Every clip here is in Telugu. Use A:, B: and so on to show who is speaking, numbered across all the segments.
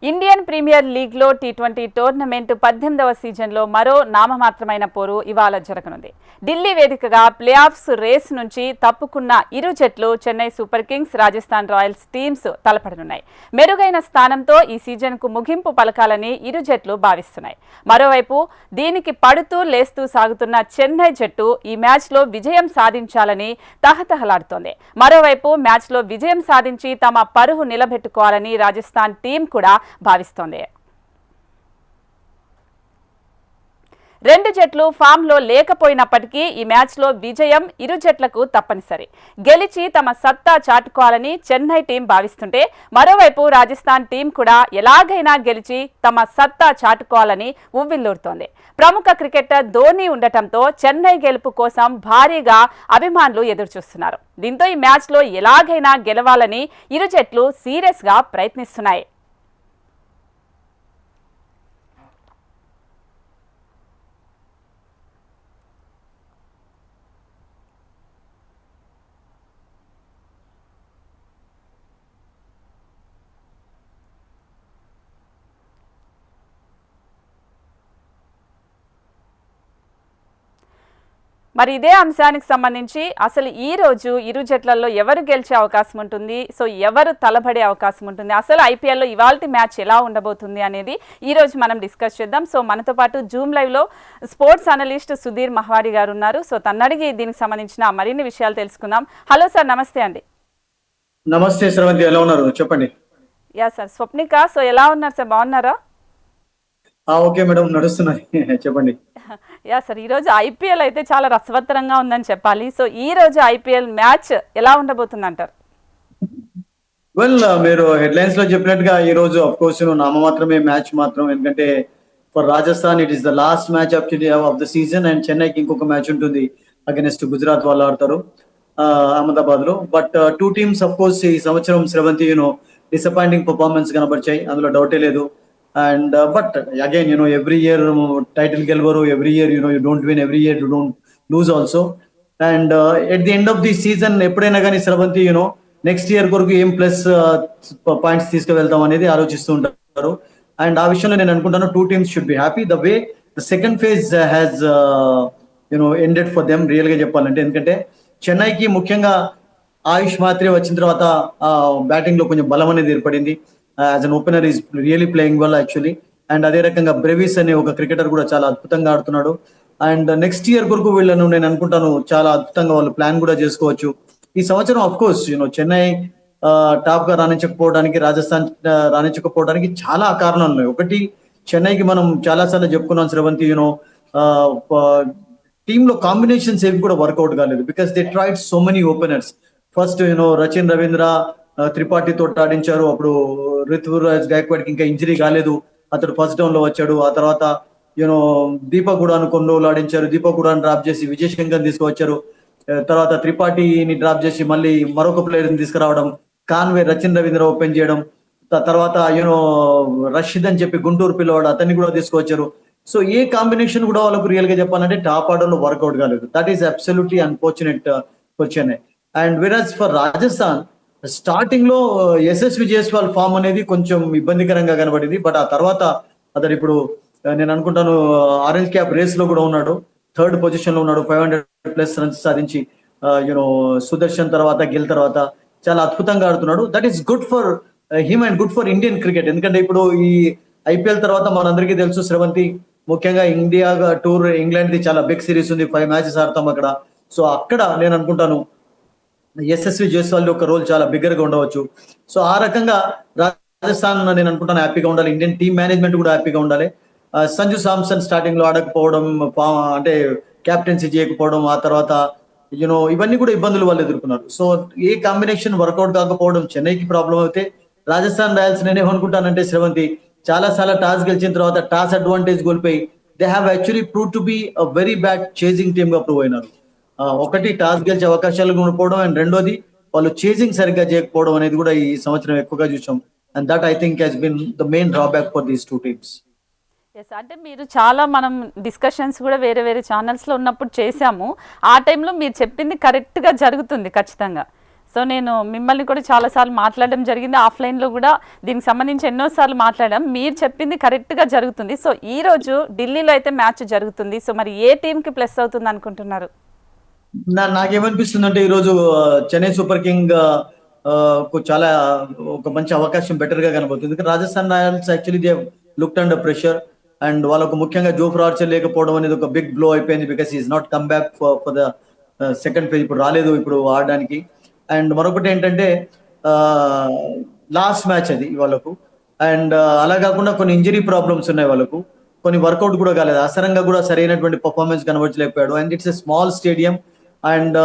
A: ఇండియన్ ప్రీమియర్ లీగ్లో టీ20 టోర్నమెంట్ 18వ సీజన్లో మరో నామమాత్రమైన పోరు ఇవాళ జరగనుంది. ఢిల్లీ వేదికగా ప్లే ఆఫ్స్ రేస్ నుంచి తప్పుకున్న ఇరు జట్లు Chennai Super Kings, Rajasthan Royals teams తలపడనున్నాయి. మెరుగైన స్థానంతో ఈ సీజన్కు ముగింపు పలకాలని ఇరు జట్లు భావిస్తున్నాయి. మరోవైపు దీనికి పడుతూ లేస్తూ సాగుతున్న చెన్నై జట్టు ఈ మ్యాచ్లో విజయం సాధించాలని తహతహలాడుతోంది. మరోవైపు మ్యాచ్లో విజయం సాధించి తమ పరువు నిలబెట్టుకోవాలని రాజస్థాన్ టీం కూడా భావిస్తోంది. రెండు జట్లు ఫామ్లో లేకపోయినప్పటికీ ఈ మ్యాచ్లో విజయం ఇరు జట్లకు తప్పనిసరి. గెలిచి తమ సత్తా చాటుకోవాలని చెన్నై టీం భావిస్తుంటే, మరోవైపు రాజస్థాన్ టీం కూడా ఎలాగైనా గెలిచి తమ సత్తా చాటుకోవాలని ఉవ్విల్లూరుతోంది. ప్రముఖ క్రికెటర్ ధోనీ ఉండటంతో చెన్నై గెలుపు కోసం భారీగా అభిమానులు ఎదురుచూస్తున్నారు. దీంతో ఈ మ్యాచ్లో ఎలాగైనా గెలవాలని ఇరు జట్లు సీరియస్గా ప్రయత్నిస్తున్నాయి. మరి ఇదే అంశానికి సంబంధించి అసలు ఈ రోజు ఇరు జట్లలో ఎవరు గెలిచే అవకాశం ఉంటుంది, సో ఎవరు తలబడే అవకాశం ఉంటుంది, అసలు ఐపీఎల్లో ఇవాల్టి మ్యాచ్ ఎలా ఉండబోతుంది అనేది ఈ రోజు మనం డిస్కస్ చేద్దాం. సో మనతో పాటు జూమ్ లైవ్లో స్పోర్ట్స్ అనలిస్ట్ సుధీర్ మహవాడి గారు ఉన్నారు. సో తన్నడిగి దీనికి సంబంధించిన మరిన్ని విషయాలు తెలుసుకుందాం. హలో సార్, నమస్తే అండి.
B: నమస్తే శ్రవంతి, ఎలా ఉన్నారు చెప్పండి.
A: Yeah sir, Swapnika. సో ఎలా ఉన్నారు సార్, బాగున్నారా?
B: ఓకే మేడం, నడుస్తున్నాయి చెప్పండి.
A: యా సార్, ఈరోజు ఐపీఎల్ అయితే చాలా రసవత్తరంగా ఉందని చెప్పాలి. సో ఈ రోజు ఐపీఎల్ మ్యాచ్ ఎలా ఉండబోతుంది అంటారు?
B: వెల్, మీరు హెడ్లైన్స్ లో చెప్పినట్టుగా ఈ రోజు అఫ్ కోర్స్ నామమాత్రమే మ్యాచ్ మాత్రం, ఎందుకంటే for Rajasthan it is the last match of the season and చెన్నైకి ఇంకొక మ్యాచ్ ఉంటుంది అగెన్స్ట్ గుజరాత్ వాళ్ళు ఆడతారు అహ్మదాబాద్ లో. But two teams of course ఈ సంవత్సరం శ్రవంతి డిసప్పాయింటింగ్ పర్ఫార్మెన్స్ కనబరిచాయి, అందులో డౌటే లేదు. And but again, every year title gelvaru, every year you don't win, every year you don't lose also. And at the end of the season ఎప్పుడైనా కానీ శ్రవంతి నెక్స్ట్ ఇయర్ కొరకు ఏం ప్లస్ పాయింట్స్ తీసుకువెళ్తాం అనేది ఆలోచిస్తూ ఉంటారు. అండ్ ఆ విషయంలో నేను అనుకుంటాను two teams should be happy the way the second phase has ended for them, real గా చెప్పాలంటే. ఎందుకంటే చెన్నైకి ముఖ్యంగా ఆయుష్ మాత్రే వచ్చిన తర్వాత బ్యాటింగ్ లో కొంచెం బలం అనేది ఏర్పడింది. As an opener is really playing well actually. And అదే రకంగా బ్రెవిస్ అనే ఒక క్రికెటర్ కూడా చాలా అద్భుతంగా ఆడుతున్నాడు. అండ్ నెక్స్ట్ ఇయర్ కొరకు వీళ్ళను నేను అనుకుంటాను చాలా అద్భుతంగా వాళ్ళు ప్లాన్ కూడా చేసుకోవచ్చు. ఈ సంవత్సరం అఫ్ కోర్స్ చెన్నై టాప్ గా రాణించకపోవడానికి, రాజస్థాన్ రాణించకపోవడానికి చాలా కారణాలు ఉన్నాయి. ఒకటి, చెన్నైకి మనం చాలా సార్లు చెప్పుకున్నాం శ్రవంతి, టీమ్ లో కాంబినేషన్స్ ఏవి కూడా వర్కౌట్ కాలేదు. Because they tried so many openers. First Rachin Ravindra Tripathi తోటి ఆడించారు. అప్పుడు రుతురాజ్ గైక్వాడ్కి ఇంకా ఇంజరీ కాలేదు, అతడు ఫస్ట్ డౌన్ లో వచ్చాడు. ఆ తర్వాత దీపక్ కూడా కొన్ని రోజులు ఆడించారు. దీపక్ కూడా డ్రాప్ చేసి విజయ్ శంకర్ తీసుకువచ్చారు. తర్వాత త్రిపాఠిని డ్రాప్ చేసి మళ్ళీ మరొక ప్లేయర్ ని తీసుకురావడం, కాన్వే రచిన్ రవీంద్ర ఓపెన్ చేయడం, తర్వాత రషీద్ అని చెప్పి గుంటూరు పిల్లవాడు అతన్ని కూడా తీసుకువచ్చారు. సో ఏ కాంబినేషన్ కూడా వాళ్ళకు రియల్ గా చెప్పాలంటే టాప్ ఆర్డర్ లో వర్కౌట్ కాలేదు. That is absolutely unfortunate for Chennai. And వెరాజ్ ఫర్ రాజస్థాన్, స్టార్టింగ్ లో యశస్వి జైస్వాల్ ఫామ్ అనేది కొంచెం ఇబ్బందికరంగా కనబడింది. బట్ ఆ తర్వాత అతను ఇప్పుడు నేను అనుకుంటాను ఆరెంజ్ క్యాప్ రేస్ లో కూడా ఉన్నాడు, థర్డ్ పొజిషన్ లో ఉన్నాడు. 500+ రన్స్ సాధించి సుదర్శన్ తర్వాత గిల్ తర్వాత చాలా అద్భుతంగా ఆడుతున్నాడు. That is good for him and good for Indian cricket. ఎందుకంటే ఇప్పుడు ఈ ఐపీఎల్ తర్వాత మనందరికీ తెలుసు శ్రవంతి, ముఖ్యంగా ఇండియా టూర్ ఇంగ్లాండ్ ది చాలా బిగ్ సిరీస్ ఉంది, 5 మ్యాచెస్ ఆడతాం అక్కడ. సో అక్కడ నేను అనుకుంటాను యశస్వి జైస్వాల్ యొక్క రోల్ చాలా బిగ్గర్ గా ఉండవచ్చు. సో ఆ రకంగా రాజస్థాన్ నేను అనుకుంటాను హ్యాపీగా ఉండాలి, ఇండియన్ టీమ్ మేనేజ్మెంట్ కూడా హ్యాపీగా ఉండాలి. సంజు సామ్సన్ స్టార్టింగ్ లో ఆడకపోవడం, అంటే క్యాప్టెన్సీ చేయకపోవడం, ఆ తర్వాత ఇవన్నీ కూడా ఇబ్బందులు వాళ్ళు ఎదుర్కొన్నారు. సో ఏ కాంబినేషన్ వర్కౌట్ కాకపోవడం చెన్నైకి ప్రాబ్లం అయితే, రాజస్థాన్ రాయల్స్ నేనేమనుకుంటానంటే శ్రవంతి, చాలా సార్లు టాస్ గెలిచిన తర్వాత టాస్ అడ్వాంటేజ్ కోల్పోయి they have actually prove to be a very bad chasing team గా ప్రూవ్ అయినారు. ఒకటి, టాస్ గెలిచే అవకాశాలు ఉండిపోవడం, అండ్ రెండోది వాళ్ళు చేజింగ్ సరిగ్గా చేయకపోవడం అనేది కూడా ఈ సంవత్సరం ఎక్కువగా చూసాం. And that I think has been the main drawback for these two teams.
A: Yes, అంటే మీరు చాలా మనం డిస్కషన్స్ కూడా వేరే వేరే ఛానల్స్లో ఉన్నప్పుడు చేశాము. ఆ టైంలో మీరు చెప్పింది కరెక్ట్గా జరుగుతుంది ఖచ్చితంగా. సో నేను మిమ్మల్ని కూడా చాలాసార్లు మాట్లాడడం జరిగింది, ఆఫ్లైన్లో కూడా దీనికి సంబంధించి ఎన్నోసార్లు మాట్లాడాం. మీరు చెప్పింది కరెక్ట్గా జరుగుతుంది. సో ఈరోజు ఢిల్లీలో అయితే మ్యాచ్ జరుగుతుంది. సో మరి ఏ టీంకి ప్లస్ అవుతుంది అనుకుంటున్నారు?
B: నాకేమనిపిస్తుంది అంటే ఈరోజు చెన్నై సూపర్ కింగ్ చాలా ఒక మంచి అవకాశం బెటర్ గా కనబడుతుంది. ఎందుకంటే Rajasthan Royals actually they looked under pressure and వాళ్ళకు ముఖ్యంగా జోఫ్రా ఆర్చర్ లేకపోవడం అనేది ఒక బిగ్ బ్లో అయిపోయింది. Because is not come back for the second phase, ఇప్పుడు రాలేదు ఇప్పుడు ఆడడానికి. అండ్ మరొకటి ఏంటంటే లాస్ట్ మ్యాచ్ అది వాళ్ళకు. అండ్ అలా కాకుండా కొన్ని ఇంజరీ ప్రాబ్లమ్స్ ఉన్నాయి వాళ్ళకు, కొన్ని వర్కౌట్ కూడా కాలేదు. అసరంగా కూడా సరైనటువంటి పర్ఫార్మెన్స్ కనబరచలేకపోయాడు. And it's a small stadium. And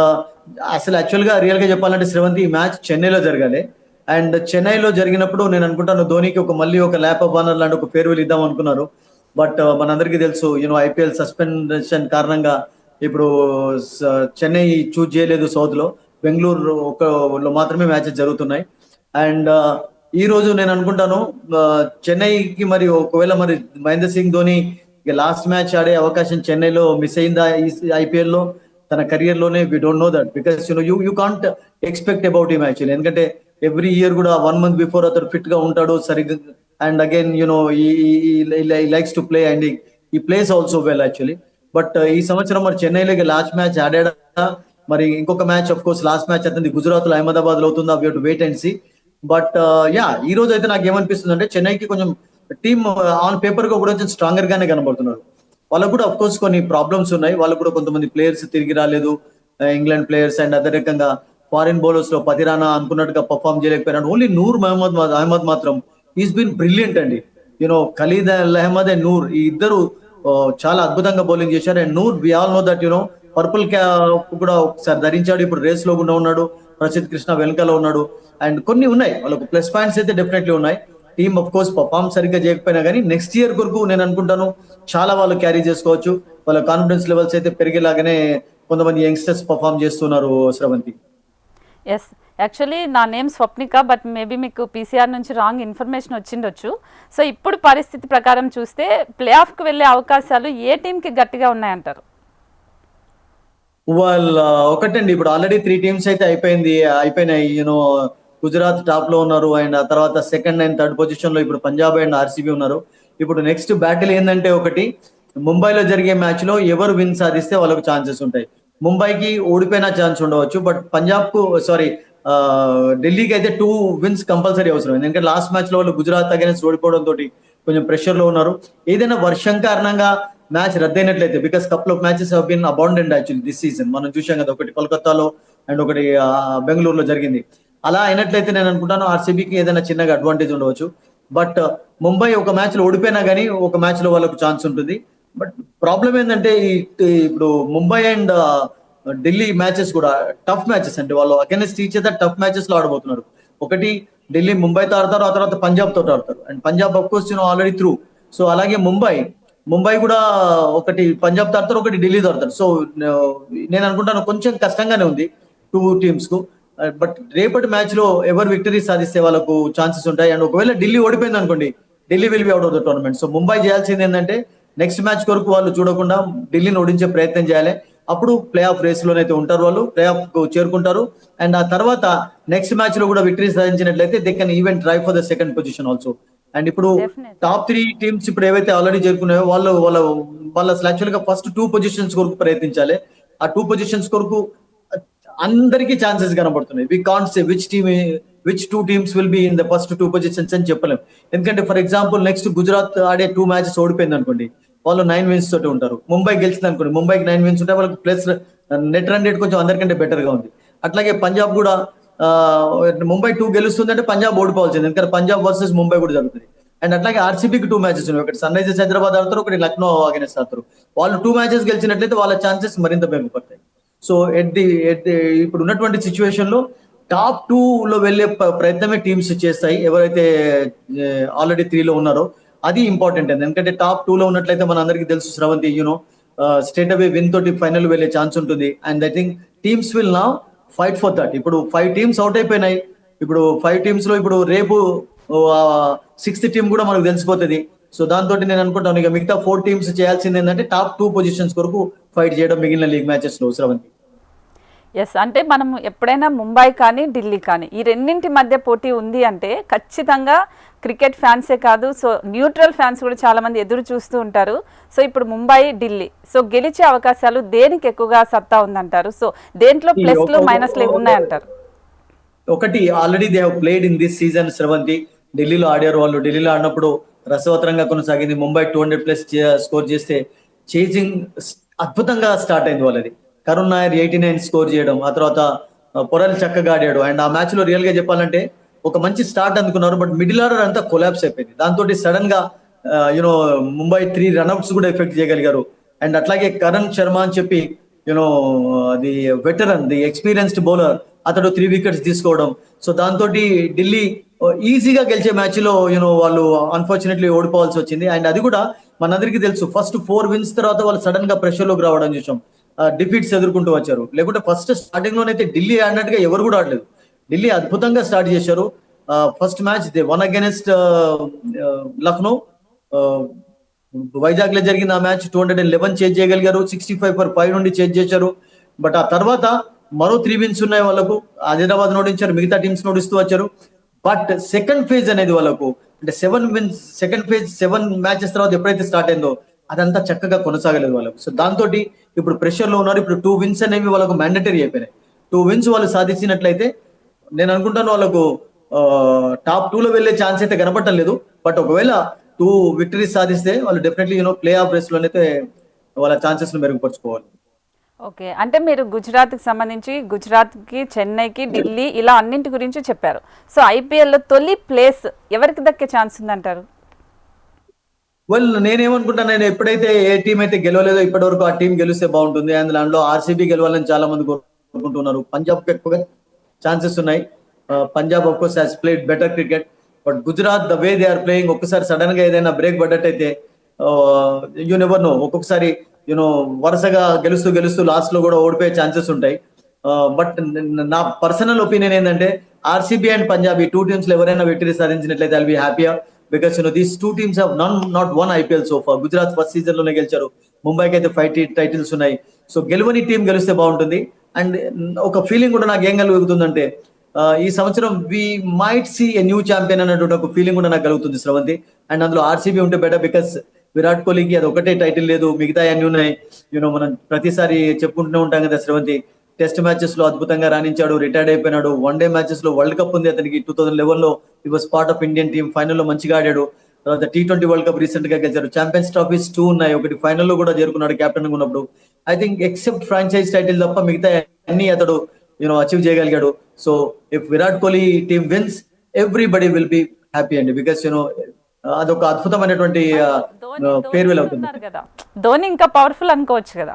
B: అసలు యాక్చువల్ గా రియల్ గా చెప్పాలంటే శ్రవంతి, ఈ మ్యాచ్ చెన్నైలో జరగాలి. అండ్ చెన్నైలో జరిగినప్పుడు నేను అనుకుంటాను ధోనికి మళ్ళీ ఒక ల్యాప్ ఆఫ్ ఆనర్ లాంటి ఒక ఫేర్వెల్ ఇద్దాం అనుకున్నారు. బట్ మనందరికీ తెలుసు ఐపీఎల్ సస్పెన్షన్ కారణంగా ఇప్పుడు చెన్నై చూజ్ చేయలేదు సౌత్ లో, బెంగళూరు లో మాత్రమే మ్యాచెస్ జరుగుతున్నాయి. అండ్ ఈ రోజు నేను అనుకుంటాను చెన్నైకి మరి ఒకవేళ మరి మహేంద్ర సింగ్ ధోని లాస్ట్ మ్యాచ్ ఆడే అవకాశం చెన్నైలో మిస్ అయిందా ఈ ఐపీఎల్ లో తన కెరియర్ లోనే? We don't know that. Because you can't expect about him actually. ఎందుకంటే ఎవ్రీ ఇయర్ కూడా 1 month బిఫోర్ అతను ఫిట్ గా ఉంటాడు సరిగ్గా. And again likes to play and ఈ place also well actually. But ఈ సంవత్సరం మరి చెన్నైలో లాస్ట్ మ్యాచ్ ఆడాడా, మరి ఇంకొక match of course last match అతని గుజరాత్ లో అహ్మదాబాద్ లో అవుతుందా, we have to wait and see. But ఈ రోజు అయితే నాకు ఏమనిపిస్తుంది అంటే చెన్నైకి కొంచెం టీమ్ ఆన్ పేపర్ గా కూడా కొంచెం స్ట్రాంగర్ గానే కనబడుతున్నారు. వాళ్ళకు కూడా అఫ్ కోర్స్ కొన్ని ప్రాబ్లమ్స్ ఉన్నాయి. వాళ్ళకు కూడా కొంతమంది ప్లేయర్స్ తిరిగి రాలేదు, ఇంగ్లాండ్ ప్లేయర్స్. అండ్ అదే రకంగా ఫారిన్ బౌలర్స్ లో పతిరానా అనుకున్నట్టుగా పర్ఫామ్ చేయలేకపోయినాడు. ఓన్లీ నూర్ అహ్మద్ మాత్రం ఈస్ బీన్ బ్రిలియంట్ అండి. ఖలీద్ అల్ అహ్మద్ అండ్ నూర్ ఈ ఇద్దరు చాలా అద్భుతంగా బౌలింగ్ చేశారు. And Noor we all know that purple cap కూడా ఒకసారి ధరించాడు, ఇప్పుడు రేస్ లో కూడా ఉన్నాడు. ప్రసిద్ధ్ కృష్ణ వెనకాల ఉన్నాడు. అండ్ కొన్ని ఉన్నాయి వాళ్ళకు ప్లస్ పాయింట్స్ అయితే డెఫినెట్లీ ఉన్నాయి. టీమ్ ఆఫ్ కోర్స్ పర్ఫామ్ సరిగ్గా చేయకపోయినా కానీ నెక్స్ట్ ఇయర్ కొరకు నేను అనుకుంటాను చాలా వాళ్ళు క్యారీ చేసుకోవచ్చు. వాళ్ళ కాన్ఫిడెన్స్ లెవెల్స్ అయితే పెరిగేలాగానే కొంతమంది యంగ్స్టర్స్ పర్ఫామ్ చేస్తున్నారు శ్రవంతి.
A: ఎస్, యాక్చువల్లీ నా నేమ్ స్వప్నిక, బట్ మేబీ మీకు పీసీఆర్ నుంచి రాంగ్ ఇన్ఫర్మేషన్ వచ్చిండొచ్చు. సో ఇప్పుడు పరిస్థితి ప్రకారం చూస్తే ప్లే ఆఫ్కి వెళ్ళే అవకాశాలు ఏ టీంకి గట్టిగా ఉన్నాయంటారు?
B: ఒకటండి, ఇప్పుడు ఆల్రెడీ 3 teams అయితే అయిపోయినాయి. గుజరాత్ టాప్ లో ఉన్నారు. అండ్ ఆ తర్వాత సెకండ్ అండ్ థర్డ్ పొజిషన్ లో ఇప్పుడు పంజాబ్ అండ్ ఆర్సీబీ ఉన్నారు. ఇప్పుడు నెక్స్ట్ బ్యాటిల్ ఏంటంటే ఒకటి ముంబైలో జరిగే మ్యాచ్ లో ఎవరు విన్ సాధిస్తే వాళ్ళకు ఛాన్సెస్ ఉంటాయి. ముంబైకి ఓడిపోయినా ఛాన్స్ ఉండవచ్చు, బట్ పంజాబ్ కు ఢిల్లీకి అయితే 2 wins కంపల్సరీ అవసరం. ఎందుకంటే లాస్ట్ మ్యాచ్ లో వాళ్ళు గుజరాత్ అగైన్స్ ఓడిపోవడం తోటి కొంచెం ప్రెషర్ లో ఉన్నారు. ఏదైనా వర్షం కారణంగా మ్యాచ్ రద్దయినట్లయితే, because couple of matches have been abandoned actually this season, మనం చూసాం కదా, ఒకటి కోల్కతాలో అండ్ ఒకటి బెంగళూరులో జరిగింది. అలా అయినట్లయితే నేను అనుకుంటాను ఆర్సీబీకి ఏదైనా చిన్నగా అడ్వాంటేజ్ ఉండవచ్చు. బట్ ముంబై ఒక మ్యాచ్ లో ఓడిపోయినా కానీ ఒక మ్యాచ్ లో వాళ్ళకు ఛాన్స్ ఉంటుంది. బట్ ప్రాబ్లం ఏంటంటే ఇప్పుడు ముంబై అండ్ ఢిల్లీ మ్యాచెస్ కూడా టఫ్ మ్యాచెస్. అంటే వాళ్ళు against each other tough matches లో ఆడబోతున్నారు. ఒకటి ఢిల్లీ ముంబైతో ఆడతారు, ఆ తర్వాత పంజాబ్ తోటి ఆడతారు. And Punjab of course already through. So అలాగే ముంబై కూడా ఒకటి పంజాబ్ తో ఆడతారు, ఒకటి ఢిల్లీతో ఆడతారు. సో నేను అనుకుంటాను కొంచెం కష్టంగానే ఉంది 2 teams కు. బట్ రేపటి మ్యాచ్ లో ఎవరు విక్టరీ సాధిస్తే వాళ్ళకు ఛాన్సెస్ ఉంటాయి. అండ్ ఒకవేళ ఢిల్లీ ఓడిపోయింది అనుకోండి, Delhi will be out of the tournament. So Mumbai చేయాల్సింది ఏంటంటే నెక్స్ట్ మ్యాచ్ కొరకు వాళ్ళు చూడకుండా ఢిల్లీని ఓడించే ప్రయత్నం చేయాలి. అప్పుడు ప్లే ఆఫ్ రేస్ లోనైతే ఉంటారు, వాళ్ళు ప్లే ఆఫ్ కు చేరుకుంటారు. అండ్ ఆ తర్వాత నెక్స్ట్ మ్యాచ్ లో కూడా విక్టరీ సాధించినట్లయితే they can even try for the second position also. And ఇప్పుడు టాప్ 3 teams ఇప్పుడు ఏవైతే ఆల్రెడీ చేరుకున్నాయో వాళ్ళ యాక్చువల్ గా ఫస్ట్ 2 positions కొరకు ప్రయత్నించాలి. ఆ 2 positions కొరకు అందరికీ ఛాన్సెస్ కనబడుతున్నాయి. We can't say which 2 teams will be in the first 2 positions అని చెప్పలేం. ఎందుకంటే ఫర్ ఎగ్జాంపుల్ నెక్స్ట్ గుజరాత్ ఆడే 2 matches ఓడిపోయింది అనుకోండి, వాళ్ళు 9 wins తోటి ఉంటారు. ముంబై గెలిచింది అనుకోండి, ముంబైకి 9 wins ఉంటాయి, వాళ్ళకి ప్లస్ నెట్ రన్ రేట్ కొంచెం అందరికంటే బెటర్ గా ఉంది. అట్లాగే పంజాబ్ కూడా ముంబై 2 గెలుస్తుందంటే పంజాబ్ ఓడిపోవాల్సింది, ఎందుకంటే పంజాబ్ వర్సెస్ ముంబై కూడా జరుగుతుంది. అండ్ అట్లాగే ఆర్సీబీకి 2 matches ఉన్నాయి, ఒకటి సన్ రైజర్స్ హైదరాబాద్ ఆడతారు, ఒకటి లక్నో అగైన్స్ ఆడతారు. వాళ్ళు 2 matches గెలిచినట్లయితే వాళ్ళ ఛాన్సెస్ మరింత మెరుగుపడతాయి. సో ఇప్పుడు ఉన్నటువంటి సిచ్యువేషన్ లో టాప్ 2 లో వెళ్లే ప్రయత్నమే టీమ్స్ చేస్తాయి, ఎవరైతే ఆల్రెడీ 3 లో ఉన్నారో. అది ఇంపార్టెంట్. ఎందుకంటే టాప్ 2 లో ఉన్నట్లయితే మన అందరికీ తెలుసు శ్రవంతి, స్ట్రేట్ అవే విన్ తోటి ఫైనల్ వెళ్లే ఛాన్స్ ఉంటుంది. And I think teams will now fight for that. ఇప్పుడు 5 teams అవుట్ అయిపోయినాయి. ఇప్పుడు 5 teams లో ఇప్పుడు రేపు 6th team కూడా మనకు తెలిసిపోతుంది. సో దాంతో నేను అనుకుంటాను ఇక మిగతా 4 teams చేయాల్సింది ఏంటంటే టాప్ 2 positions కొరకు ఫైట్ చేయడం మిగిలిన లీగ్ మ్యాచెస్ లో శ్రవంతి.
A: ఎస్, అంటే మనం ఎప్పుడైనా ముంబై కానీ ఢిల్లీ కానీ ఈ రెండింటి మధ్య పోటీ ఉంది అంటే ఖచ్చితంగా క్రికెట్ ఫ్యాన్సే కాదు, సో న్యూట్రల్ ఫ్యాన్స్ కూడా చాలామంది ఎదురు చూస్తూ ఉంటారు. సో ఇప్పుడు ముంబై ఢిల్లీ, సో గెలిచే అవకాశాలు దేనికి ఎక్కువగా సత్తా ఉందంటారు? సో దేంట్లో ప్లస్లు మైనస్లు ఉన్నాయంటారు?
B: ఒకటి, already they have played in this season. Sravanthi, ఢిల్లీలో ఆడారు వాళ్ళు. ఢిల్లీలో ఆడినప్పుడు రసవత్తరంగా కొనసాగింది. ముంబై 200+ స్కోర్ చేస్తే చేజింగ్ అద్భుతంగా స్టార్ట్ అయింది వాళ్ళది. కరుణ్ నాయర్ 89 స్కోర్ చేయడం, ఆ తర్వాత పొరల్ చక్కగా ఆడాడు. అండ్ ఆ మ్యాచ్ లో రియల్ గా చెప్పాలంటే ఒక మంచి స్టార్ట్ అందుకున్నారు. బట్ మిడిల్ ఆర్డర్ అంతా కొలాప్స్ అయిపోయింది. దాంతో సడన్ గా యూనో ముంబై 3 రన్అట్స్ కూడా ఎఫెక్ట్ చేయగలిగారు. అండ్ అట్లాగే కరణ్ శర్మ అని చెప్పి you know the veteran, the experienced bowler, అతడు 3 వికెట్స్ తీసుకోవడం. సో దాంతో ఢిల్లీ ఈజీగా గెలిచే మ్యాచ్ లో వాళ్ళు అన్ఫార్చునేట్లీ ఓడిపోవాల్సి వచ్చింది. అండ్ అది కూడా మనందరికీ తెలుసు, ఫస్ట్ 4 విన్స్ తర్వాత వాళ్ళు సడన్ గా ప్రెషర్ లోకి రావడం చూసాం. డిఫీట్స్ ఎదుర్కొంటూ వచ్చారు. లేకుంటే ఫస్ట్ స్టార్టింగ్ లోనైతే ఢిల్లీ ఆడినట్టుగా ఎవరు కూడా ఆడలేదు. ఢిల్లీ అద్భుతంగా స్టార్ట్ చేశారు. First match they one against Lucknow. Vizag లో జరిగిన ఆ మ్యాచ్ 211 చేజ్ చేయగలిగారు. 65/5 నుండి చేజ్ చేశారు. బట్ ఆ తర్వాత మరో 3 విన్స్ ఉన్నాయి వాళ్ళకు. హైదరాబాద్ ఓడించారు, మిగతా టీమ్స్ ఓడిస్తూ వచ్చారు. బట్ సెకండ్ ఫేజ్ అనేది వాళ్ళకు, అంటే 7 విన్స్, సెకండ్ ఫేజ్ 7 మ్యాచెస్ తర్వాత ఎప్పుడైతే స్టార్ట్ అయిందో అదంతా చక్కగా కొనసాగలేదు వాళ్ళకు. సో దాంతో ఇప్పుడు ప్రెషర్ లో ఉన్నారు. ఇప్పుడు 2 విన్స్ అనేవి వాళ్ళకు మ్యాండటరీ అయిపోయినాయి. 2 విన్స్ వాళ్ళు సాధించినట్లయితే నేను అనుకుంటాను వాళ్ళకు టాప్ 2 లో వెళ్లే ఛాన్స్ అయితే కనపడటం లేదు. బట్ ఒకవేళ 2 విక్టరీస్ సాధిస్తే వాళ్ళు డెఫినెట్లీ ప్లే ఆఫ్ రేస్ లోనైతే వాళ్ళ ఛాన్సెస్ ను మెరుగుపరుచుకోవాలి.
A: ఓకే, అంటే మీరు గుజరాత్కి సంబంధించి గుజరాత్కి, చెన్నైకి, ఢిల్లీ ఇలా అన్నింటి గురించి చెప్పారు. సో ఐపీఎల్లో తొలి ప్లేస్ ఎవరికి దక్కే ఛాన్స్ ఉందంటారు?
B: వెల్, నేనేమనుకుంటాను, నేను ఎప్పుడైతే ఏ టీం అయితే గెలవలేదో ఇప్పటి వరకు ఆ టీం గెలిస్తే బాగుంటుంది. అండ్ దాంట్లో ఆర్సీబీ గెలవాలని చాలా మంది కోరుకుంటున్నారు. పంజాబ్ ఎక్కువగా ఛాన్సెస్ ఉన్నాయి. Punjab of course has played better cricket. But Gujarat the way they are playing, ఒక్కసారి సడన్ గా ఏదైనా బ్రేక్ పడ్డట్టయితే యూ నెవర్ నో. ఒక్కొక్కసారి వరుసగా గెలుస్తూ గెలుస్తూ లాస్ట్ లో కూడా ఓడిపోయే ఛాన్సెస్ ఉంటాయి. బట్ నా పర్సనల్ ఒపీనియన్ ఏంటంటే ఆర్సీబీ అండ్ పంజాబ్ ఈ 2 టీమ్స్ లో ఎవరైనా విక్టరీ సాధించినట్లయితే I'll be happier. Because these 2 teams have not won IPL so far. Gujarat first season లోనే గెలిచారు. ముంబైకి అయితే 5 టైటిల్స్ ఉన్నాయి. సో గెలువని టీం గెలిస్తే బాగుంటుంది. అండ్ ఒక ఫీలింగ్ కూడా నాకు ఏం కలుగుతుందంటే ఈ సంవత్సరం we might see a new champion అన్నటువంటి ఒక ఫీలింగ్ కూడా నాకు కలుగుతుంది శ్రవంతి. అండ్ అందులో ఆర్సీబీ ఉంటే బెటర్, బికాస్ విరాట్ కోహ్లీకి అది ఒకటే టైటిల్ లేదు, మిగతా అన్ని ఉన్నాయి. మనం ప్రతిసారి చెప్పుకుంటూనే ఉంటాం కదా శ్రవంతి, టెస్ట్ మ్యాచెస్ లో అద్భుతంగా రాణించాడు, రిటైర్డ్ అయిపోయినాడు. వన్డే మ్యాచెస్ లో వరల్డ్ కప్ ఉంది అతనికి. 2011 లో ఈ was part of Indian team. ఫైనల్లో మంచిగా ఆడాడు. తర్వాత T20 వరల్డ్ కప్ రీసెంట్ గా గెలిచారు. ఛాంపియన్స్ ట్రోఫీస్ 2 ఉన్నాయి, ఒకటి ఫైనల్లో కూడా చేరుకున్నాడు కెప్టెన్ ఉన్నప్పుడు. I think except franchise title తప్ప మిగతా అన్ని అతడు అచీవ్ చేయగలిగాడు. So if Virat Kohli team wins, everybody will be happy అండి. బికాస్ అదొక అద్భుతమైనటువంటి ఫేర్వెల్ అవుతుంది
A: కదా. ధోని ఇంకా పవర్ఫుల్ అనుకోవచ్చు కదా.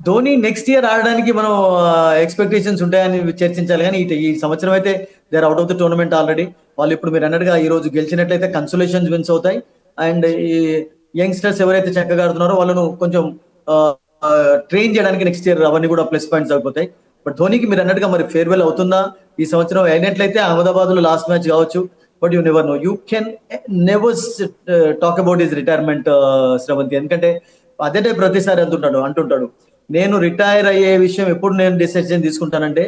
B: ధోని నెక్స్ట్ ఇయర్ ఆడడానికి మనం ఎక్స్పెక్టేషన్స్ ఉంటాయని చర్చించాలి. కానీ ఈ సంవత్సరం అయితే they are out of the tournament already. వాళ్ళు ఇప్పుడు మీరు అన్నట్టుగా ఈ రోజు గెలిచినట్లయితే కన్సోలేషన్స్ విన్స్ అవుతాయి. అండ్ ఈ యంగ్స్టర్స్ ఎవరైతే చక్కగా ఆడుతున్నారో వాళ్ళను కొంచెం ట్రైన్ చేయడానికి నెక్స్ట్ ఇయర్ అవన్నీ కూడా ప్లస్ పాయింట్స్ అయిపోతాయి. బట్ ధోనికి మీరు అన్నట్టుగా మరి ఫేర్వెల్ అవుతుందా ఈ సంవత్సరం? అయినట్లయితే అహ్మదాబాద్ లో లాస్ట్ మ్యాచ్ కావచ్చు. But you never no. You can never talk about his retirement Sravanthi. ఎందుకంటే అదే ప్రతిసారి అంటుంటాడు నేను రిటైర్ అయ్యే విషయం ఎప్పుడు నేను డిసిషన్ తీసుకుంటానంటే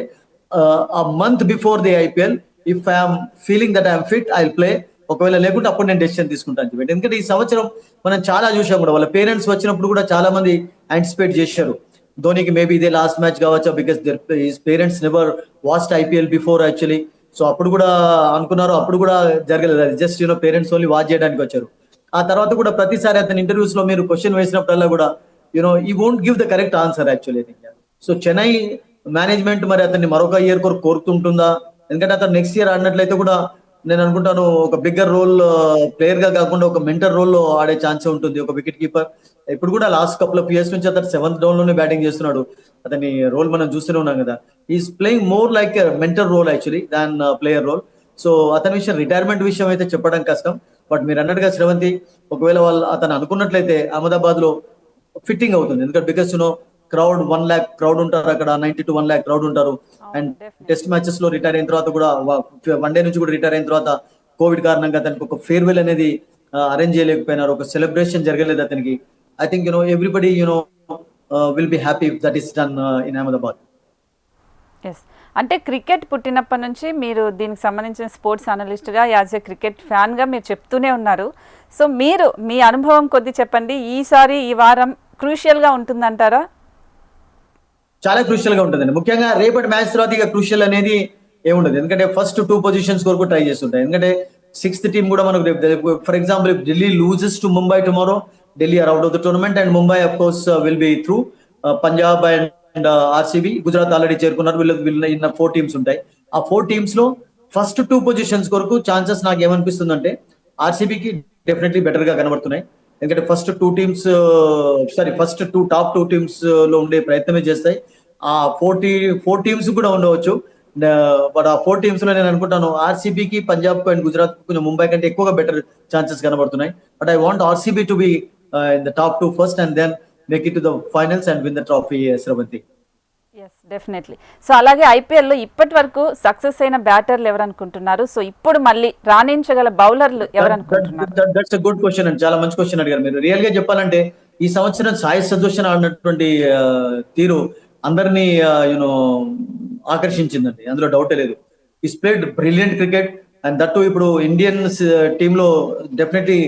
B: ఆ month before the IPL. If I'm feeling that I'm fit I will play. ఒకవేళ లేకుంటే అప్పుడు నేను డెసిషన్ తీసుకుంటాను. ఎందుకంటే ఈ సంవత్సరం మనం చాలా చూసాం కూడా, వాళ్ళ పేరెంట్స్ వచ్చినప్పుడు కూడా చాలా మంది యాంటిసిపేట్ చేశారు ధోనికి మేబీ ఇదే లాస్ట్ మ్యాచ్ కావచ్చు. Because his parents never watched IPL before actually. So అప్పుడు కూడా అనుకున్నారు, అప్పుడు కూడా జరగలేదు. అది జస్ట్ పేరెంట్స్ ఓన్లీ వాచ్ చేయడానికి వచ్చారు. ఆ తర్వాత కూడా ప్రతిసారి అతని ఇంటర్వ్యూస్ లో మీరు క్వశ్చన్ వేసినప్పుడల్లా కూడా ఈ won't give the correct answer actually. So Chennai management మరి అతన్ని మరొక ఇయర్ కోరుతుంటుందా? ఎందుకంటే అతను నెక్స్ట్ ఇయర్ ఆడినట్లయితే కూడా నేను అనుకుంటాను ఒక బిగ్గర్ రోల్ ప్లేయర్ గా కాకుండా ఒక మెంటర్ రోల్ లో ఆడే ఛాన్స్ ఉంటుంది. ఒక వికెట్ కీపర్ ఇప్పుడు కూడా లాస్ట్ కపుల్ ఆఫ్ ఇయర్స్ నుంచి అతను 7th డౌన్ లోనే బ్యాటింగ్ చేస్తున్నాడు. అతని రోల్ మనం చూస్తూనే ఉన్నాం కదా. Is playing more like mentor role actually than player role. So అతని విషయం, రిటైర్మెంట్ విషయం అయితే చెప్పడం కష్టం. బట్ మీరు అన్నట్టుగా శ్రవంతి, ఒకవేళ అతను అనుకున్నట్లయితే అహ్మదాబాద్ లో ఫిట్టింగ్ అవుతుంది. ఎందుకంటే బికాస్ క్రౌడ్ 1 lakh క్రౌడ్ ఉంటారు అక్కడ, 90 to 1 lakh క్రౌడ్ ఉంటారు. అండ్ టెస్ట్ మ్యాచెస్ లో రిటైర్ అయిన తర్వాత కూడా, వన్డే నుంచి కూడా రిటైర్ అయిన తర్వాత కోవిడ్ కారణంగా అతనికి ఒక ఫేర్వెల్ అనేది అరేంజ్ చేయలేకపోయినారు, ఒక సెలబ్రేషన్ జరగలేదు అతనికి. I think everybody will be happy that is done in Ahmedabad.
A: Yes. అంటే క్రికెట్ పుట్టినప్పటి నుంచి మీరు దీనికి సంబంధించిన స్పోర్ట్స్ అనలిస్ట్గా యాజ్ ఎ క్రికెట్ ఫ్యాన్గా మీరు చెప్తూనే ఉన్నారు. సో మీరు మీ అనుభవం కొద్ది చెప్పండి, ఈసారి ఈ వారం క్రూషియల్గా ఉంటుందంటారా?
B: చాలా క్రూషియల్ గా ఉంటుందండి. ముఖ్యంగా రేపటి మ్యాచ్ తర్వాత ఇక క్రూషియల్ అనేది ఏముండదు. ఎందుకంటే ఫస్ట్ 2 పొజిషన్స్ వరకు ట్రై చేస్తుంటాయి. ఎందుకంటే 6th టీం కూడా మనకు రేపు for example Delhi loses to Mumbai tomorrow, Delhi are out of the tournament and Mumbai of course will be through. Punjab and RCB, Gujarat already చేరుకున్నారు. వీళ్ళు ఇన్న 4 టీమ్స్ ఉంటాయి. ఆ 4 టీమ్స్ లో ఫస్ట్ 2 పొజిషన్స్ వరకు ఛాన్సెస్ నాకు ఏమనిపిస్తుందంటే ఆర్సీబీకి డెఫినెట్లీ బెటర్ గా కనబడుతున్నాయి. ఎందుకంటే first 2 teams first 2 top 2 teams లో ఉండే ప్రయత్నమే చేస్తాయి. ఆ 4 టీమ్స్ కూడా ఉండవచ్చు. బట్ ఆ 4 టీమ్స్ లో నేను అనుకుంటాను ఆర్సీబీకి, పంజాబ్ అండ్ గుజరాత్ కొంచెం ముంబై కంటే ఎక్కువగా బెటర్ ఛాన్సెస్ కనబడుతున్నాయి. But I want RCB to be in the top 2 first and then make it to the finals and win the trophy, Sravanthi.
A: Yes, definitely. So అలాగే ఐపీఎల్లో ఇప్పటి వరకు సక్సెస్ అయిన బ్యాటర్లు ఎవరు అనుకుంటున్నారు? సో ఇప్పుడు మళ్ళీ రాణించగల బౌలర్లు ఎవరు అనుకుంటున్నారు?
B: దట్స్ అ గుడ్ క్వశ్చన్ అండి. చాలా మంచి క్వశ్చన్ అడిగారు మీరు. రియల్ గా చెప్పాలంటే ఈ సంవత్సరం సాయి సజెషన్ ఆడినటువంటి తీరు అందరినీ యూనో ఆకర్షించిందండి. అందులో డౌటే లేదు. He played brilliant cricket and that ఇప్పుడు ఇండియన్ టీమ్ లో డెఫినెట్లీ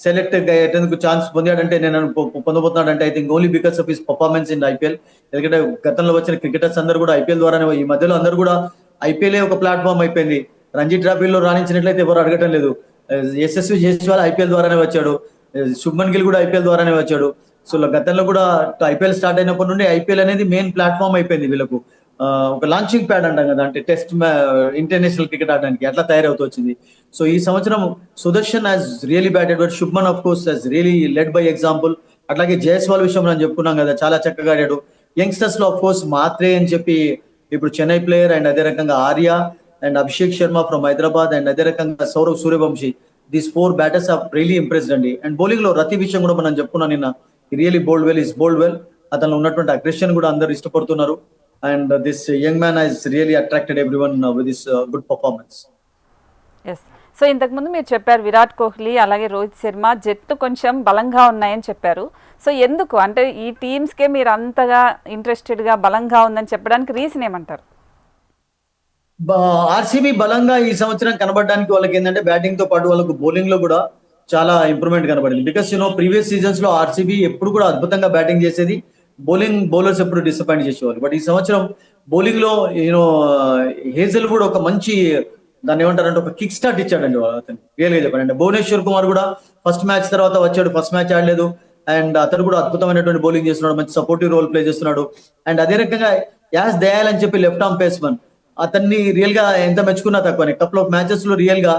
B: సెలెక్ట్ అయ్యేందుకు ఛాన్స్ పొందాడంటే నేను పొందబోతున్నాడంటే I think only because of his performance in IPL. ఎందుకంటే గతంలో వచ్చిన క్రికెటర్స్ అందరూ కూడా ఐపీఎల్ ద్వారానే, ఈ మధ్యలో అందరూ కూడా ఐపీఎల్ ఒక ప్లాట్ఫామ్ అయిపోయింది. రంజీ ట్రాఫీలో రాణించినట్లయితే ఎవరు అడగటం లేదు. యశస్వి జైస్వాల్ ఐపీఎల్ ద్వారానే వచ్చాడు. శుభ్మన్ గిల్ కూడా ఐపీఎల్ ద్వారానే వచ్చాడు. సో గతంలో కూడా ఐపీఎల్ స్టార్ట్ అయినప్పటి నుండి ఐపీఎల్ అనేది మెయిన్ ప్లాట్ఫామ్ అయిపోయింది వీళ్ళకు. ఒక లాంచింగ్ ప్యాడ్ అంటాం కదా, అంటే టెస్ట్ ఇంటర్నేషనల్ క్రికెట్ ఆడడానికి అట్లా తయారవుతూ వచ్చింది. సో ఈ సంవత్సరం Sudarshan has really batted, but Shubman of course has really led by example. అట్లాగే జైస్వాల్ విషయం మనం చెప్పుకున్నాం కదా, చాలా చక్కగా ఆడాడు. యంగ్స్టర్స్ లో ఆఫ్ కోర్స్ మాత్రే అని చెప్పి ఇప్పుడు చెన్నై ప్లేయర్, అండ్ అదే రకంగా Arya and Abhishek Sharma from Hyderabad, and అదే రకంగా Sourav Suryavanshi. These 4 batters are really impressed అండి. అండ్ బౌలింగ్ లో రతి విషయం కూడా మనం చెప్పుకున్నాం నిన్న. Really bowled well. అతను ఉన్నటువంటి అగ్రెషన్ కూడా అందరు ఇష్టపడుతున్నారు. And this young man has really attracted everyone with this good performance.
A: Yes. So ఇంతకుముందు మీరు చెప్పారు విరాట్ కోహ్లీ అలాగే రోహిత్ శర్మ జట్టు కొంచెం బలంగా ఉన్నాయని చెప్పారు. సో ఎందుకు అంటే ఈ టీమ్స్కే మీరు అంతగా ఇంట్రెస్టెడ్గా బలంగా ఉందని చెప్పడానికి రీజన్ ఏమంటారు?
B: ఆర్సీబీ బలంగా ఈ సంవత్సరం కనబడడానికి వాళ్ళకి ఏంటంటే బ్యాటింగ్ తో పాటు వాళ్ళకు బౌలింగ్ లో కూడా చాలా ఇంప్రూవ్మెంట్ కనబడింది. బికాస్ ప్రీవియస్ సీజన్స్ లో ఆర్సీబీ ఎప్పుడు కూడా అద్భుతంగా బ్యాటింగ్ చేసేది, బౌలర్స్ ఎప్పుడు డిసప్పాయింట్ చేసేవారు. బట్ ఈ సంవత్సరం బౌలింగ్ లో హేజల్ కూడా ఒక మంచి, దాన్ని ఏమంటారంటే ఒక కిక్ స్టార్ట్ ఇచ్చాడండి అతను. రియల్ గా చెప్పాలంటే భువనేశ్వర్ కుమార్ కూడా ఫస్ట్ మ్యాచ్ తర్వాత వచ్చాడు, ఫస్ట్ మ్యాచ్ ఆడలేదు. అండ్ అతను కూడా అద్భుతమైనటువంటి బౌలింగ్ చేస్తున్నాడు, మంచి సపోర్టివ్ రోల్ ప్లే చేస్తున్నాడు. అండ్ అదే రకంగా యాస్ దయాల్ అని చెప్పి లెఫ్ట్ ఆర్మ్ పేస్మన్, అతన్ని రియల్ గా ఎంత మెచ్చుకున్నా తక్కువనే. కపుల్ ఆఫ్ మ్యాచెస్ లో రియల్ గా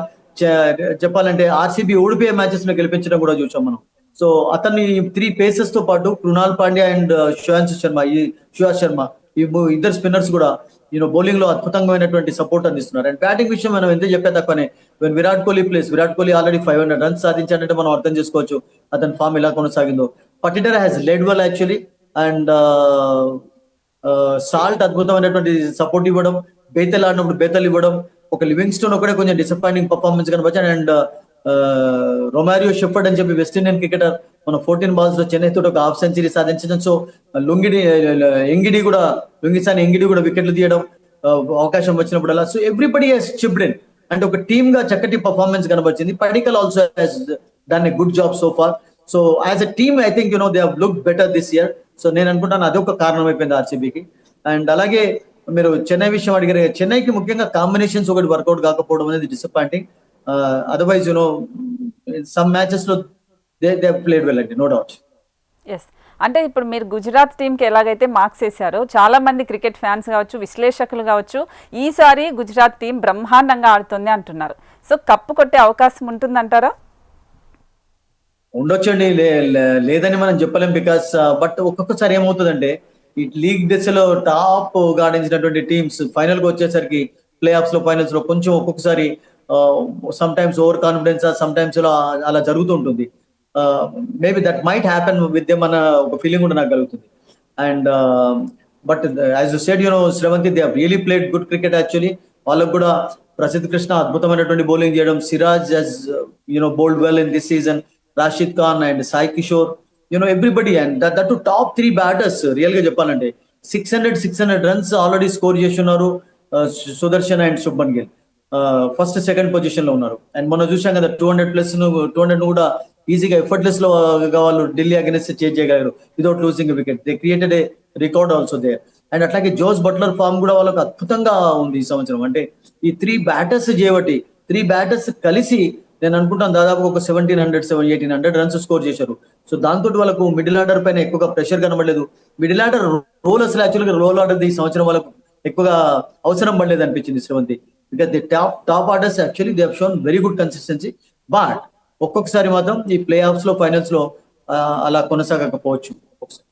B: చెప్పాలంటే ఆర్సీబీ ఓడిపోయే మ్యాచెస్ లో గెలిపించడం కూడా చూసాం మనం. సో అతన్ని 3 పేసెస్ తో పాటు కృణాల్ పాండ్యా అండ్ సుశాంత్ శర్మ ఈ ఇద్దరు స్పిన్నర్స్ కూడా బౌలింగ్ లో అద్భుతమైనటువంటి సపోర్ట్ అందిస్తున్నారు. అండ్ బ్యాటింగ్ విషయం మనం ఎంత చెప్పే తక్కువనే. విరాట్ కోహ్లీ ఆల్రెడీ 500 రన్స్ సాధించాడంటే మనం అర్థం చేసుకోవచ్చు అతని ఫామ్ ఎలా కొనసాగిందో. Patidar has led well actually. And Salt అద్భుతమైనటువంటి సపోర్ట్ ఇవ్వడం, బేతల్ ఆడినప్పుడు బేతల్ ఇవ్వడం, ఒక లివింగ్స్టోన్ ఒకటే కొంచెం డిసప్పాయింటింగ్ పర్ఫార్మెన్స్ కనబచ్చాడు. అండ్ రొమారియో షెఫర్డ్ అని చెప్పి వెస్ట్ ఇండియన్ క్రికెటర్ మన 14 balls లో చెన్నై తోటి ఒక హాఫ్ సెంచరీ సాధించడం. సో లుంగిసాని ఎంగిడి కూడా వికెట్లు తీయడం అవకాశం వచ్చినప్పుడు. So everybody has chipped in. అంటే ఒక టీమ్ గా చక్కటి పర్ఫార్మెన్స్ కనబచ్చింది. Padikkal also has done a good job so far. So as a team I think they have looked better this year. So నేను అనుకుంటాను అదొక కారణం అయిపోయింది ఆర్సీబీకి. అండ్ అలాగే మీరు చెన్నై విషయం అడిగారు. చెన్నైకి ముఖ్యంగా కాంబినేషన్స్ ఒకటి వర్కౌట్ కాకపోవడం అనేది డిసప్పాయింటింగ్. అదర్వైజ్ సమ్ మ్యాచెస్ లో దే ప్లేడ్ వెల్ అండి, నో డౌట్.
A: ఎస్. అంటే ఇప్పుడు మీరు గుజరాత్ టీంకి ఎలాగైతే మార్క్స్ వేశారో చాలా మంది క్రికెట్ ఫ్యాన్స్ కావచ్చు, విశ్లేషకులు కావచ్చు, ఈసారి గుజరాత్ టీం బ్రహ్మాండంగా ఆడుతుంది అంటున్నారు. సో కప్పు కొట్టే అవకాశం ఉంటుందంటారా?
B: ఉండొచ్చండి, లేదని మనం చెప్పలేం. బికాస్ బట్ ఒక్కొక్కసారి ఏమవుతుందంటే ఈ లీగ్ దశలో టాప్ గాడించినటువంటి టీమ్స్ ఫైనల్ కి వచ్చేసరికి ఫైనల్స్ లో కొంచెం ఒక్కొక్కసారి some times over confidence, some times అలా జరుగుతూ ఉంటుంది. Maybe that might happen with them అన్న ఒక ఫీలింగ్ కూడా నాకు కలుగుతుంది. And but as you said Sravanthi, they have really played good cricket actually. వాళ్ళకు కూడా ప్రసిద్ధ్ కృష్ణ అద్భుతమైనటువంటి బౌలింగ్ చేయడం, Siraj has bowled well in this season, Rashid Khan and Sai Kishore, everybody. And that to top 3 batters real గా చెప్పాలంటే 600 రన్స్ ఆల్రెడీ స్కోర్ చేస్తున్నారు Sudarshan and Shubman Gill. First second position లో ఉన్నారు. అండ్ మొన్న చూసాం కదా 200 కూడా ఈజీగా ఎఫర్ట్లెస్ లో వాళ్ళు ఢిల్లీ అగెన్స్ట్ చేంజ్ చేయగలరు without losing wicket. They created a record also there. And అట్లాగే జోస్ బట్లర్ ఫామ్ కూడా వాళ్ళకి అద్భుతంగా ఉంది ఈ సంవత్సరం. అంటే ఈ 3 బ్యాటర్స్ చేయబట్టి 3 బ్యాటర్స్ కలిసి నేను అనుకుంటాను దాదాపు ఒక 1800 రన్స్ స్కోర్ చేశారు. సో దాంతో వాళ్ళకు మిడిల్ ఆర్డర్ పైన ఎక్కువగా ప్రెషర్ కనబడలేదు. మిడిల్ ఆర్డర్ రోల్ అసలు యాక్చువల్గా రోల్ ఆర్డర్ ఈ సంవత్సరం వాళ్ళకు ఎక్కువగా అవసరం పడలేదు అనిపించింది Sravanthi. Because the top orders actually they have shown very good consistency. But ఒక్కొక్కసారి మాత్రం ఈ ప్లే ఆఫ్స్ లో ఫైనల్స్ లో అలా కొనసాగకపోవచ్చు ఒక్కొక్కసారి.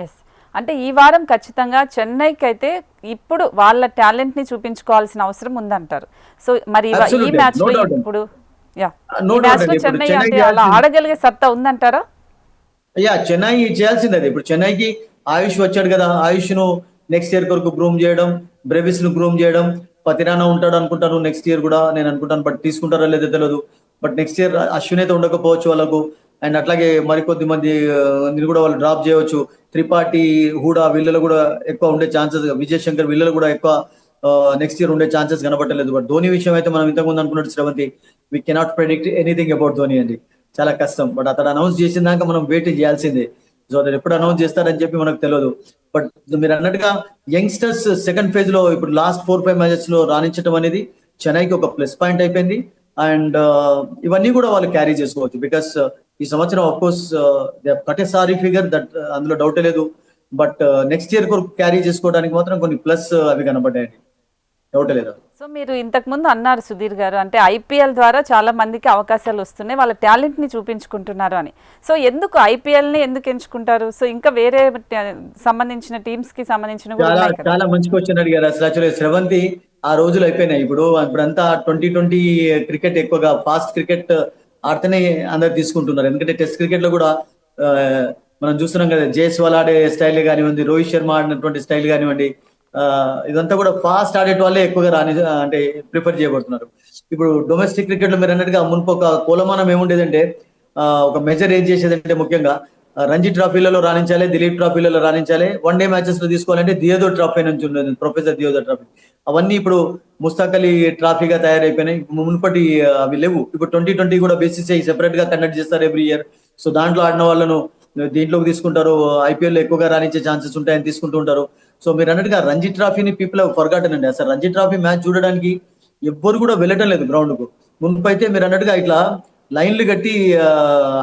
A: ఎస్, అంటే ఈ వారం ఖచ్చితంగా చెన్నైకి అయితే ఇప్పుడు వాళ్ళ టాలెంట్ ని చూపించుకోవాల్సిన అవసరం ఉందంటారు. సో మరి ఈ
B: Absolutely,
A: మ్యాచ్
B: no
A: లో
B: doubt.
A: ఇప్పుడు
B: No
A: ఈ
B: doubt
A: మ్యాచ్ లో
B: అండి. ఇప్పుడు
A: చెన్నై
B: చెన్నై
A: అంటే అలా ఆడగలిగే సత్తా ఉందంటారా?
B: చెన్నై చేయాల్సింది అది. ఇప్పుడు చెన్నైకి ఆయుష్ వచ్చాడు కదా, ఆయుష్ ను నెక్స్ట్ ఇయర్ కొరకు గ్రూమ్ చేయడం, బ్రెవిస్ ను గ్రూమ్ చేయడం. పతిరానా ఉంటాడు అనుకుంటాను నెక్స్ట్ ఇయర్ కూడా నేను అనుకుంటాను. బట్ తీసుకుంటారో లేదో తెలియదు. బట్ నెక్స్ట్ ఇయర్ అశ్విన్ అయితే ఉండకపోవచ్చు వాళ్ళకు. అండ్ అట్లాగే మరికొద్ది మంది కూడా వాళ్ళు డ్రాప్ చేయవచ్చు. త్రిపాఠి, హూడా వీళ్ళలో కూడా ఎక్కువ ఉండే ఛాన్సెస్, విజయ్ శంకర్ వీళ్ళలో కూడా ఎక్కువ నెక్స్ట్ ఇయర్ ఉండే ఛాన్సెస్ కనబట్టలేదు. బట్ ధోని విషయం అయితే మనం ఇంతకుముందు అనుకున్నట్టు Sravanthi, we cannot predict anything about Dhoni అండి. చాలా కష్టం. బట్ అతను అనౌన్స్ చేసిన దాకా మనం వెయిట్ చేయాల్సిందే. సో అతను ఎప్పుడు అనౌన్స్ చేస్తారని చెప్పి మనకు తెలియదు. బట్ మీరు అన్నట్టుగా యంగ్స్టర్స్ సెకండ్ ఫేజ్ లో ఇప్పుడు లాస్ట్ 4-5 మ్యాచెస్ లో రాణించడం అనేది చెన్నైకి ఒక ప్లస్ పాయింట్ అయిపోయింది. అండ్ ఇవన్నీ కూడా వాళ్ళు క్యారీ చేసుకోవచ్చు. బికాస్ ఈ సంవత్సరం of course they cut A sorry figure, that అందులో డౌట్ లేదు. బట్ నెక్స్ట్ ఇయర్ కొరకు క్యారీ చేసుకోవడానికి మాత్రం కొన్ని ప్లస్ అవి కనబడ్డాయండి, డౌట్ లేదు.
A: సో మీరు ఇంతకు ముందు అన్నారు సుధీర్ గారు, అంటే ఐపీఎల్ ద్వారా చాలా మందికి అవకాశాలు వస్తున్నాయి, వాళ్ళ టాలెంట్ ని చూపించుకుంటున్నారు అని. సో ఎందుకు ఐపీఎల్ ని ఎందుకు ఎంచుకుంటారు? సో ఇంకా వేరే సంబంధించిన టీమ్స్ కి సంబంధించిన కూడా ఉన్నాయి కదా.
B: చాలా మంచి క్వశ్చన్ అడిగారు. అసలు యాక్చువల్లీ శ్రవంతి ఆ రోజులు అయిపోయినాయి. ఇప్పుడంతా 2020 క్రికెట్ ఎక్కువగా ఫాస్ట్ క్రికెట్ ఆడితేనే అందరు తీసుకుంటున్నారు. ఎందుకంటే టెస్ట్ క్రికెట్ లో కూడా ఆ, మనం చూస్తున్నాం కదా, జైస్వాల్ ఆడే స్టైల్ కానివ్వండి, రోహిత్ శర్మ ఆడినటువంటి స్టైల్ కానివ్వండి, ఇదంతా కూడా ఫాస్ట్ ఆడేట వాళ్ళే ఎక్కువగా అంటే ప్రిఫర్ చేయబడుతున్నారు. ఇప్పుడు డొమెస్టిక్ క్రికెట్ లో మీరు అన్నట్టుగా మునుపు ఒక కోలమానం ఏముండేదంటే, ఒక మెజర్ ఏం చేసేదంటే ముఖ్యంగా రంజీ ట్రాఫీలలో రాణించాలి, దిలీప్ ట్రాఫీలలో రాణించాలి, వన్ డే మ్యాచెస్ లో తీసుకోవాలంటే దియోదర్ ట్రాఫీ నుంచి ఉండేది, ప్రొఫెసర్ దియోదర్ ట్రాఫీ. అవన్నీ ఇప్పుడు ముస్తాక్ అలీ ట్రాఫీగా తయారైపోయినాయి. మునుపటి అవి లేవు. ఇప్పుడు 2020 కూడా బీసీసీఐ సెపరేట్ గా కండక్ట్ చేస్తారు ఎవ్రీ ఇయర్. సో దాంట్లో ఆడిన వాళ్ళను దీంట్లోకి తీసుకుంటారు. ఐపీఎల్ లో ఎక్కువగా రాణించే ఛాన్సెస్ ఉంటాయని తీసుకుంటూ ఉంటారు. సో మీరు అన్నట్టుగా రంజీ ట్రాఫీని పీపుల్ ఫర్గాటన్ అండి. అసలు రంజీ ట్రాఫీ మ్యాచ్ చూడడానికి ఎవ్వరు కూడా వెళ్ళటం లేదు గ్రౌండ్ కు. మునుపైతే మీరు అన్నట్టుగా ఇట్లా లైన్లు కట్టి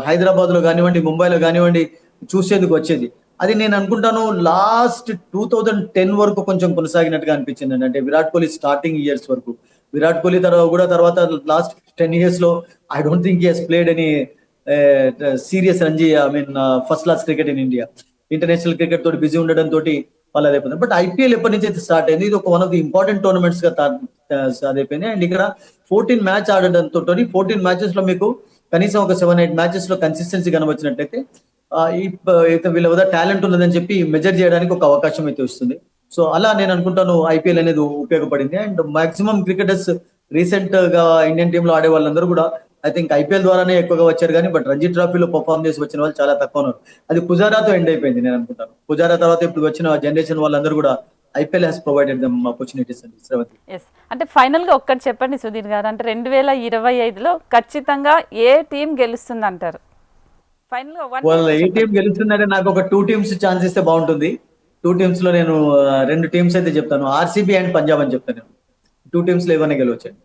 B: హైదరాబాద్ లో కానివ్వండి, ముంబైలో కానివ్వండి చూసేందుకు వచ్చేది. అది నేను అనుకుంటాను లాస్ట్ 2010 వరకు కొంచెం కొనసాగినట్టుగా అనిపించింది. అంటే విరాట్ కోహ్లీ స్టార్టింగ్ ఇయర్స్ వరకు. విరాట్ కోహ్లీ తర్వాత లాస్ట్ 10 years లో I don't think he has played any serious Ranji, I mean first class cricket in India. International cricket తోటి బిజీ ఉండడం తోటి వాళ్ళు అదైపోయింది. బట్ ఐపీఎల్ ఎప్పటి నుంచి అయితే స్టార్ట్ అయింది, ఇది ఒక one of the important tournaments గా అదైపోయింది. అండ్ ఇక్కడ 14 మ్యాచ్ ఆడడంతో 14 మ్యాచెస్ లో మీకు కనీసం ఒక 7-8 మ్యాచెస్ లో కన్సిస్టెన్సీ కనబచ్చినట్లయితే వీళ్ళ వద్ద టాలెంట్ ఉన్నదని చెప్పి మెజర్ చేయడానికి ఒక అవకాశం అయితే వస్తుంది. సో అలా నేను అనుకుంటాను ఐపీఎల్ అనేది ఉపయోగపడింది. అండ్ మాక్సిమం క్రికెటర్స్ రీసెంట్ గా ఇండియన్ టీమ్ లో ఆడే వాళ్ళందరూ కూడా ఐ థింక్ ఐపీఎల్ ద్వారానే ఎక్కువగా వచ్చారు. కానీ బట్ రంజీ ట్రాఫీలో పర్ఫార్మ్ చేసి వచ్చిన వాళ్ళు చాలా తక్కువ ఉన్నారు. అది పుజారాతో ఎండ్ అయిపోయింది నేను అనుకుంటాను. పుజారా తర్వాత ఇప్పుడు వచ్చిన జనరేషన్ వాళ్ళందరూ కూడా IPL has provided them opportunities అండి శ్రవంతి.
A: ఎస్, అంటే ఫైనల్ గా ఒక్కటి చెప్పండి సుధీర్ గారు, అంటే 2025లో ఖచ్చితంగా ఏ టీం గెలుస్తుంది అంటారు? ఫైనల్ గా
B: వాళ్ళ ఏ టీం గెలుస్తుందంటే నాకు ఒక 2 teams ఛాన్స్ ఇస్తే బాగుంటుంది. 2 teams లో నేను 2 teams అయితే చెప్తాను, ఆర్సీబీ అండ్ పంజాబ్ అని చెప్తాను. నేను 2 teams లో ఏమైనా గెలవచ్చండి.